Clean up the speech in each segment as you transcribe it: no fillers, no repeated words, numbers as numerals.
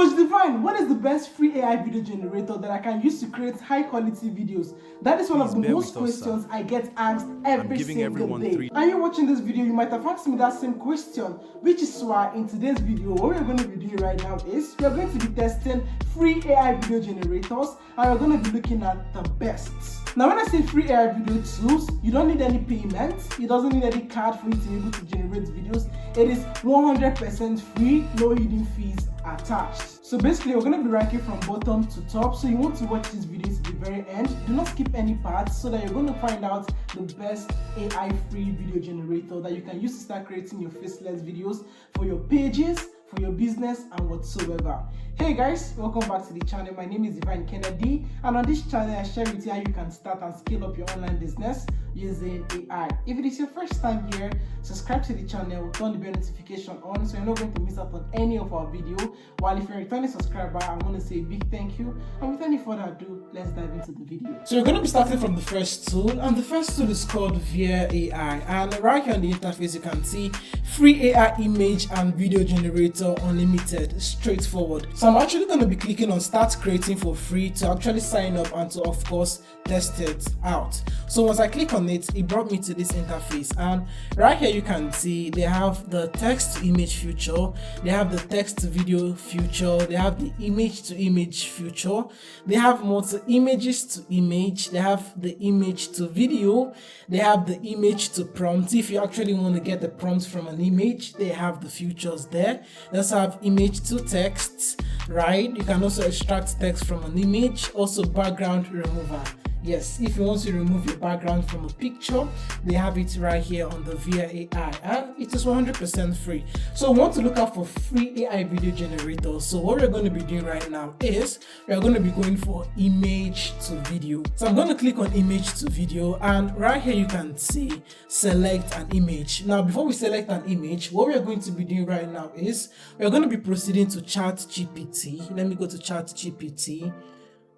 Coach Divine, what is the best free AI video generator that I can use to create high quality videos? That is one of the most questions I get asked every single day. Are you watching this video? You might have asked me that same question, which is why in today's video, what we're going to be doing right now is we're going to be testing free AI video generators and we're going to be looking at the best. Now, when I say free AI video tools, you don't need any payment. It doesn't need any card for you to be able to generate videos. It is 100% free, no hidden fees attached. So basically, we're going to be ranking from bottom to top. So you want to watch this video to the very end. Do not skip any parts so that you're going to find out the best AI free video generator that you can use to start creating your faceless videos for your pages, for your business and whatsoever. Hey guys, welcome back to the channel. My name is Divine Kennedy, and on this channel I share with you how you can start and scale up your online business using AI. If it is your first time here, subscribe to the channel, turn the bell notification on so you're not going to miss out on any of our video. While if you're a returning subscriber, I want to say a big thank you. And with any further ado, let's dive into the video. So we're going to be starting from the first tool, and the first tool is called Vheer AI. And right here on the interface you can see free AI image and video generator unlimited, straightforward. So I'm actually going to be clicking on start creating for free to actually sign up and to of course test it out. So once I click on it, it brought me to this interface, and right here you can see they have the text to image feature, they have the text to video feature, they have the image to image feature, they have multi images to image, they have the image to video, they have the image to prompt. If you actually want to get the prompt from an image, they have the features there. They also have image to text, right? You can also extract text from an image, also background remover. Yes, if you want to remove your background from a picture, they have it right here on the Vheer AI, and it is 100% free. So we want to look out for free AI video generators. So what we're going to be doing right now is we're going to be going for image to video. So I'm going to click on image to video, and right here you can see select an image. Now before we select an image, what we're going to be doing right now is we're going to be proceeding to ChatGPT. Let me go to ChatGPT.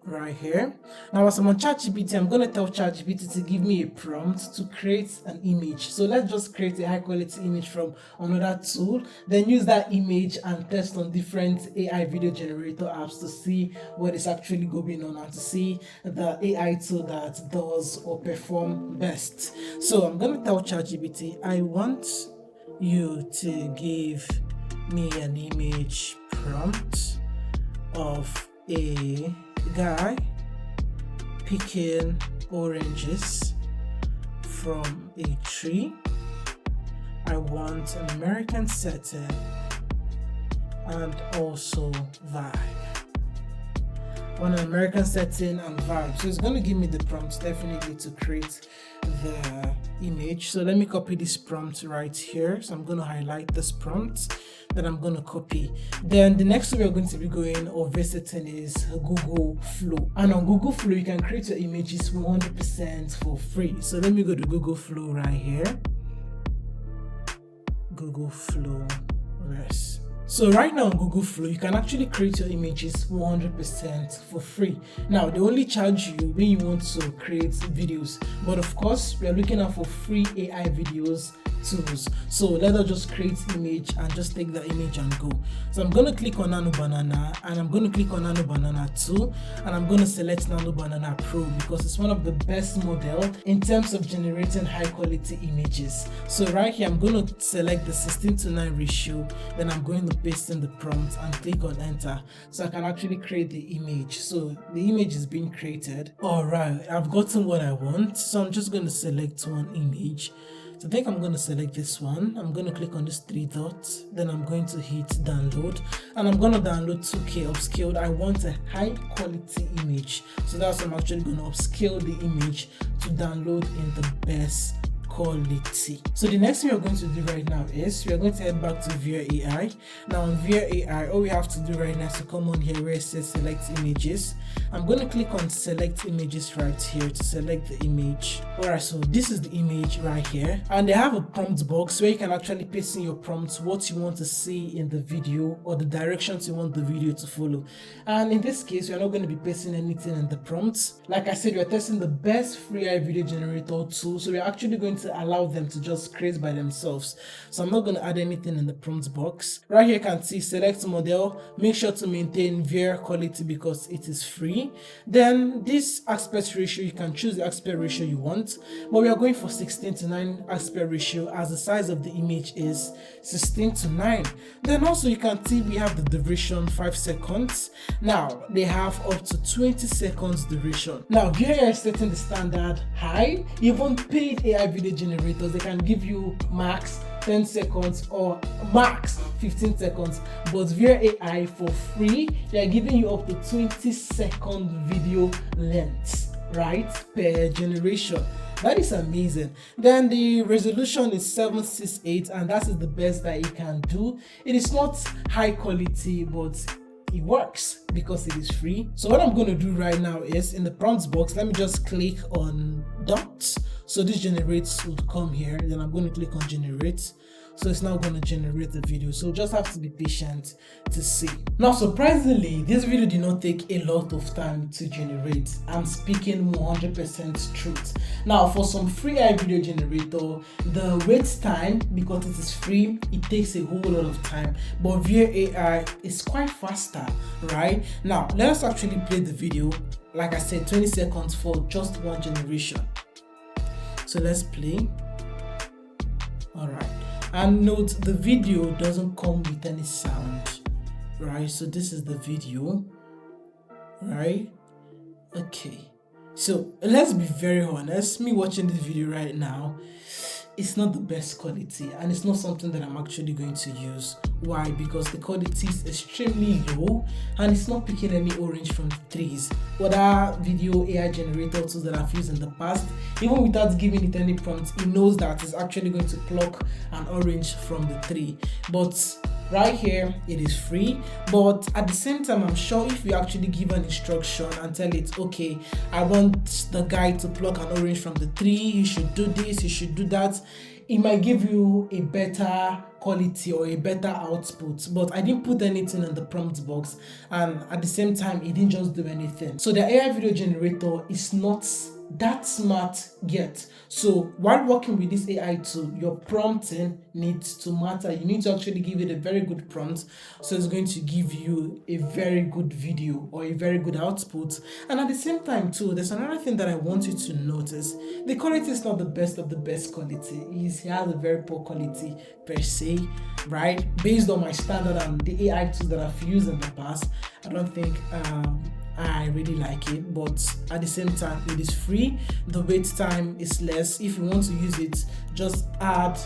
Right here. Now as I'm on ChatGPT, I'm going to tell ChatGPT to give me a prompt to create an image. So let's just create a high quality image from another tool, then use that image and test on different AI video generator apps to see what is actually going on and to see the AI tool that does or perform best. So I'm going to tell ChatGPT, I want you to give me an image prompt of a guy picking oranges from a tree. I want an American setting and also vibe. On an American setting and vibe. So it's going to give me the prompt definitely to create the image. So let me copy this prompt right here. So I'm going to highlight this prompt, then I'm going to copy. Then the next way we're going to be going or visiting is Google Flow. And on Google Flow, you can create your images 100% for free. So let me go to Google Flow right here. Google Flow. Yes. So right now on Google Flow, you can actually create your images 100% for free. Now, they only charge you when you want to create videos. But of course, we are looking out for free AI videos tools. So let us just create image and just take the image and go. So I'm going to click on Nano Banana, and I'm going to click on Nano Banana 2, and I'm going to select Nano Banana Pro because it's one of the best models in terms of generating high quality images. So right here, I'm going to select the 16:9 ratio, then I'm going to paste in the prompt and click on enter so I can actually create the image. So the image is being created. All right, I've gotten what I want. So I'm just going to select one image. So I think I'm going to select this one. I'm going to click on these three dots. Then I'm going to hit download. And I'm going to download 2K upscaled. I want a high quality image. So that's why I'm actually going to upscale the image to download in the best quality. So the next thing we're going to do right now is we're going to head back to Vheer AI. Now on Vheer AI, all we have to do right now is to come on here where it says select images. I'm going to click on select images right here to select the image. Alright, so this is the image right here, and they have a prompt box where you can actually paste in your prompts, what you want to see in the video or the directions you want the video to follow. And in this case, we're not going to be pasting anything in the prompts. Like I said, we're testing the best free AI video generator tool, so we're actually going to to allow them to just create by themselves. So I'm not going to add anything in the prompt box. Right here you can see select model, make sure to maintain Vheer quality because it is free. Then this aspect ratio, you can choose the aspect ratio you want, but we are going for 16:9 aspect ratio as the size of the image is 16:9. Then also you can see we have the duration 5 seconds. Now they have up to 20 seconds duration. Now Vheer is setting the standard high. Even paid AI video generators, they can give you max 10 seconds or max 15 seconds, but Vheer AI for free, they are giving you up to 20-second video length, right, per generation. That is amazing. Then the resolution is 768, and that is the best that it can do. It is not high quality, but it works because it is free. So what I'm going to do right now is in the prompts box, let me just click on dots. So this generates would come here, then I'm going to click on generate. So it's now going to generate the video. So just have to be patient to see. Now surprisingly, this video did not take a lot of time to generate. I'm speaking 100% truth. Now for some free AI video generator, the wait time, because it is free, it takes a whole lot of time, but Vheer AI is quite faster, right? Now let's actually play the video. Like I said, 20 seconds for just one generation. So let's play. All right. And note the video doesn't come with any sound, right? So this is the video, right? Okay, so let's be very honest, me watching this video right now, it's not the best quality, and it's not something that I'm actually going to use. Why? Because the quality is extremely low and it's not picking any orange from the trees. Other video AI generator tools that I've used in the past, even without giving it any prompt, it knows that it's actually going to pluck an orange from the tree. But right here it is free, but at the same time I'm sure if you actually give an instruction and tell it, okay, I want the guy to pluck an orange from the tree, you should do this, you should do that, it might give you a better quality or a better output. But I didn't put anything in the prompt box, and at the same time it didn't just do anything. So the AI video generator is not that smart yet. So while working with this AI tool, your prompting needs to matter. You need to actually give it a very good prompt, so it's going to give you a very good video or a very good output. And at the same time too, there's another thing that I want you to notice. The quality is not the best of the best quality. It has a very poor quality per se, right? Based on my standard and the AI tools that I've used in the past, I don't think I really like it, but at the same time it is free. The wait time is less. If you want to use it, just add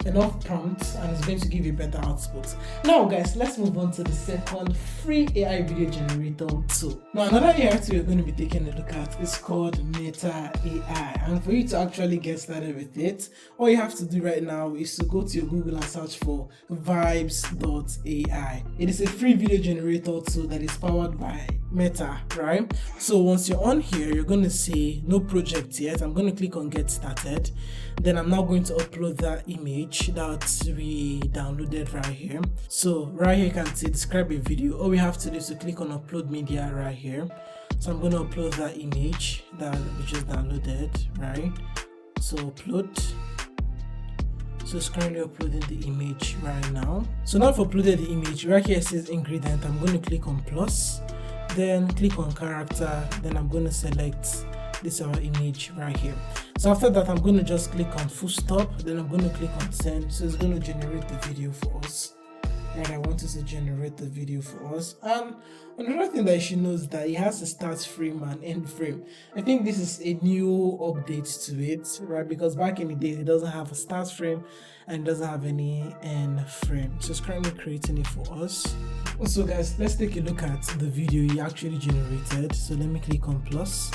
enough prompts and it's going to give you better output. Now guys, let's move on to the second free AI video generator tool. Now another AI tool you're going to be taking a look at is called Meta AI, and for you to actually get started with it, all you have to do right now is to go to your Google and search for vibes.ai. It is a free video generator tool that is powered by Meta, right? So once you're on here, you're going to see no project yet. I'm going to click on get started. Then I'm now going to upload that image that we downloaded right here. So right here you can see describe a video. All we have to do is to click on upload media right here. So I'm going to upload that image that we just downloaded, right? So upload. So it's currently uploading the image right now. So now I've uploaded the image. Right here it says ingredient. I'm going to click on plus, then click on character, then I'm going to select this our image right here. So after that I'm going to just click on full stop, then I'm going to click on send. So it's going to generate the video for us, and I want it to generate the video for us. And another thing that you should know is that it has a start frame and end frame. I think this is a new update to it, right? Because back in the day it doesn't have a start frame and it doesn't have any end frame. So it's currently creating it for us. So guys, let's take a look at the video he actually generated. So let me click on plus.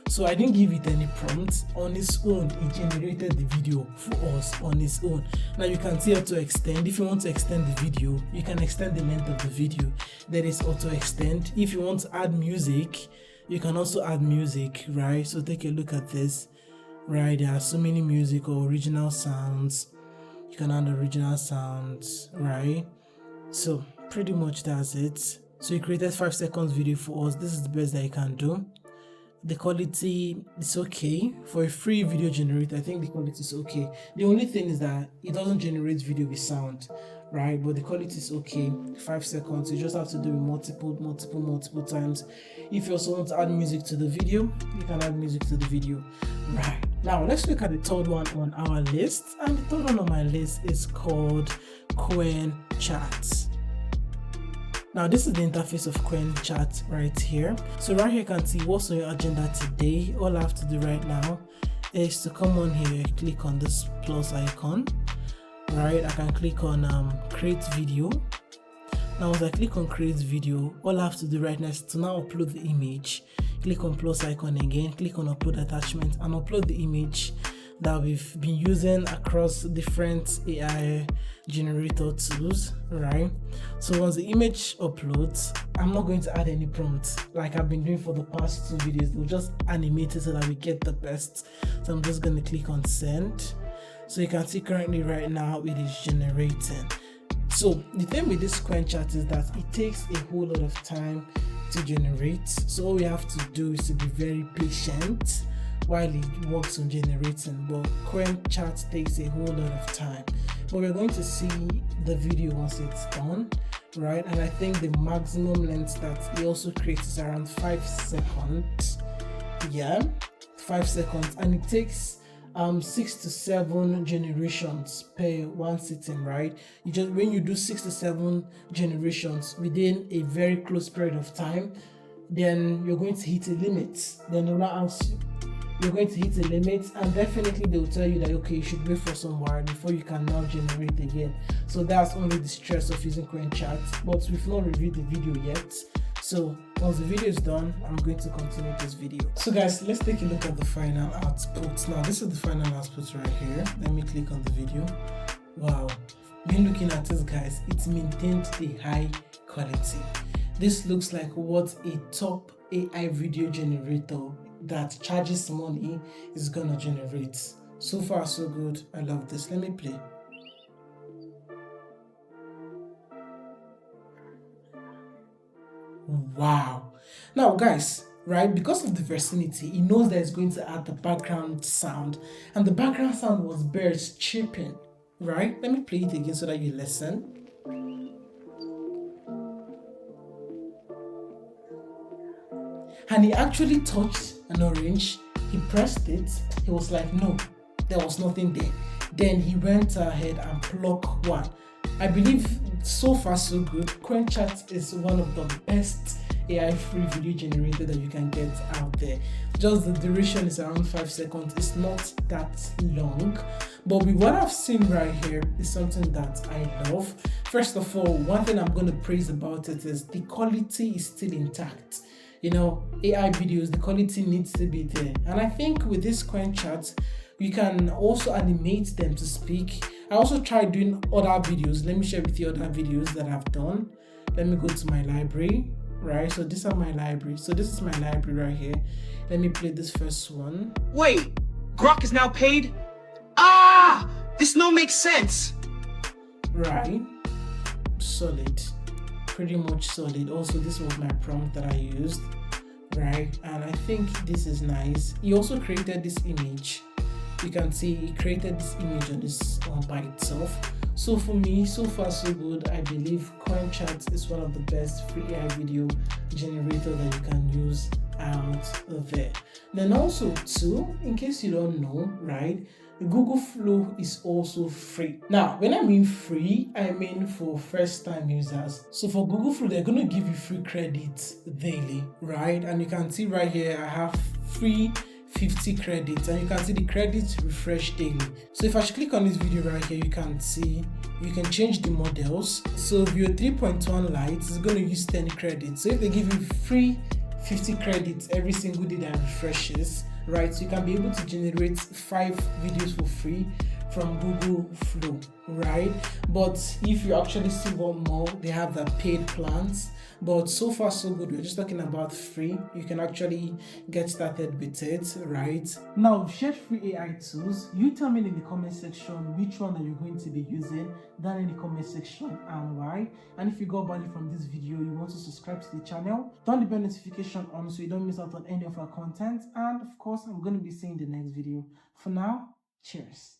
So I didn't give it any prompts. On its own, it generated the video for us on its own. Now you can see how to extend. If you want to extend the video, you can extend the length of the video. There is auto extend. If you want to add music, you can also add music, right? So take a look at this, right? There are so many music or original sounds. You can add original sounds, right? So pretty much that's it. So he created 5 seconds video for us. This is the best that you can do. The quality is okay for a free video generator. I think the quality is okay. The only thing is that it doesn't generate video with sound, right? But the quality is okay. 5 seconds. You just have to do it multiple times. If you also want to add music to the video, you can add music to the video. Right. Now let's look at the third one on our list. And the third one on my list is called Qwen Chat. Now this is the interface of Qwen Chat right here. So right here you can see what's on your agenda today. All I have to do right now is to come on here, click on this plus icon, right? I can click on create video. Now as I click on create video, all I have to do right now is to now upload the image. Click on plus icon again, click on upload attachment and upload the image that we've been using across different AI generator tools, right? So once the image uploads, I'm not going to add any prompts like I've been doing for the past 2 videos. We'll just animate it so that we get the best. So I'm just going to click on send. So you can see currently right now it is generating. So the thing with this Qwen Chat is that it takes a whole lot of time to generate. So all we have to do is to be very patient while it works on generating. But Qwen Chat takes a whole lot of time. But we're going to see the video once it's done, right? And I think the maximum length that it also creates is around 5 seconds. Yeah, 5 seconds, and it takes 6 to 7 generations per one sitting, right? You just, when you do 6 to 7 generations within a very close period of time, then you're going to hit a limit. Then they'll not ask you. You're going to hit a limit, and definitely they will tell you that okay, you should wait for some while before you can now generate again. So that's only the stress of using Qwen Chat, but we've not reviewed the video yet. So once the video is done, I'm going to continue this video. So guys, let's take a look at the final output. Now this is the final output right here. Let me click on the video. Wow, when looking at this, guys, it maintained the high quality. This looks like what a top AI video generator that charges money is gonna generate. So far so good. I love this. Let me play. Wow. Now guys, right, because of the vicinity, it knows that it's going to add the background sound, and the background sound was birds chirping, right? Let me play it again so that you listen. And he actually touched an orange. He pressed it. He was like, no, there was nothing there. Then he went ahead and plucked one. I believe so far so good. Qwen Chat is one of the best AI free video generator that you can get out there. Just the duration is around 5 seconds. It's not that long. But with what I've seen right here is something that I love. First of all, one thing I'm going to praise about it is the quality is still intact. You know, AI videos, the quality needs to be there. And I think with this Qwen Chat, you can also animate them to speak. I also tried doing other videos. Let me share with you other videos that I've done. Let me go to my library, right? So these are my library. So this is my library right here. Let me play this first one. Wait, Grok is now paid? Ah, this no makes sense. Right, solid. Pretty much solid. Also, this was my prompt that I used, right? And I think this is nice. He also created this image. You can see he created this image on this by itself. So for me, so far so good. I believe Qwen Chat is one of the best free AI video generator that you can use out there. Then also too, in case you don't know, right, Google Flow is also free. Now, when I mean free, I mean for first-time users. So for Google Flow, they're going to give you free credits daily, right? And you can see right here, I have free 50 credits, and you can see the credits refresh daily. So if I click on this video right here, you can see you can change the models. So Vheer 3.1 Lite is going to use 10 credits. So if they give you free 50 credits every single day that refreshes, right, so you can be able to generate 5 videos for free from Google Flow, right? But if you actually see one more, they have the paid plans. But so far so good. We're just talking about free. You can actually get started with it, right? Now, we've shared free AI tools. You tell me in the comment section which one are you going to be using down in the comment section and why. And if you got value from this video, you want to subscribe to the channel, turn the bell notification on so you don't miss out on any of our content. And of course, I'm going to be seeing the next video. For now, cheers.